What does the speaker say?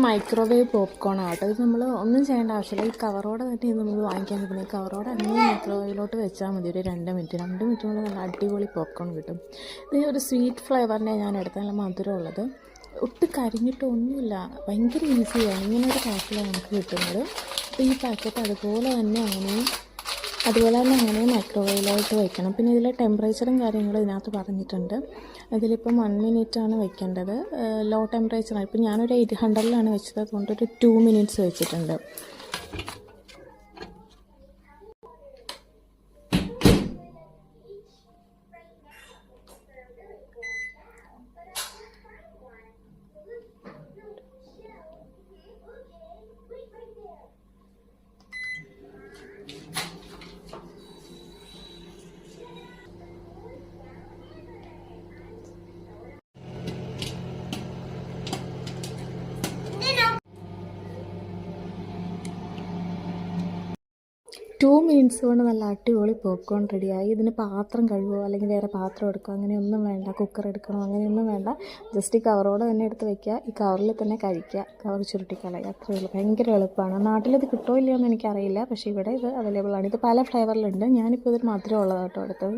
Microwave popcorn ആട്ടോ. ഇത് നമ്മൾ ഒന്നും ചെയ്യേണ്ട ആവശ്യമില്ല. ഈ കവറോടെ തന്നെ ഇത് നമ്മൾ വാങ്ങിക്കാൻ കിട്ടുന്നത്. ഈ കവറോടെ അങ്ങനെ മൈക്രോവേവിലോട്ട് വെച്ചാൽ മതി. ഒരു 2 മിനിറ്റ് കൊണ്ട് നല്ല അടിപൊളി പോപ്കോൺ കിട്ടും. ഇത് ഒരു സ്വീറ്റ് ഫ്ലേവറിനെ ഞാൻ എടുത്ത നല്ല മധുരമുള്ളത്, ഒട്ടും കരിഞ്ഞിട്ടൊന്നുമില്ല. ഭയങ്കര ഈസിയാണ്. ഇങ്ങനെ ഒരു പാക്കിലാണ് നമുക്ക് കിട്ടുന്നത്. അപ്പോൾ ഈ പാക്കറ്റ് അതുപോലെ തന്നെ അങ്ങനെ മൈക്രോവേവിലോട്ട് വയ്ക്കണം. പിന്നെ ഇതിലെ ടെമ്പറേച്ചറും കാര്യങ്ങളും ഇതിനകത്ത് പറഞ്ഞിട്ടുണ്ട്. ഇതിലിപ്പം 1 മിനിറ്റാണ് വെക്കേണ്ടത്. ലോ ടെമ്പറേച്ചറാണ്. ഇപ്പം ഞാനൊരു 800-ലാണ് വെച്ചത്, അതുകൊണ്ടൊരു 2 മിനിറ്റ്സ് വെച്ചിട്ടുണ്ട്. ടു മിനിറ്റ്സ് കൊണ്ട് നല്ല അടിപൊളി പോപ്കോൺ റെഡിയായി. ഇതിന് പാത്രം കഴുകുകയോ അല്ലെങ്കിൽ വേറെ പാത്രം എടുക്കുക അങ്ങനെയൊന്നും വേണ്ട. കുക്കർ എടുക്കണോ അങ്ങനെയൊന്നും വേണ്ട. ജസ്റ്റ് ഈ കവറോടെ തന്നെ എടുത്ത് വയ്ക്കുക. ഈ കവറിൽ തന്നെ കഴിക്കുക. കവർ ചുരുട്ടിക്കളയുക. അത്രയേ ഉള്ളൂ. ഭയങ്കര എളുപ്പമാണ്. നാട്ടിലിത് കിട്ടുമോ ഇല്ലയോ എന്ന് എനിക്കറിയില്ല, പക്ഷേ ഇവിടെ ഇത് അവൈലബിൾ ആണ്. ഇത് പല ഫ്ലേവറിലുണ്ട്. ഞാനിപ്പോൾ ഇതൊരു മധുരം ഉള്ളതാട്ടോ എടുത്തത്.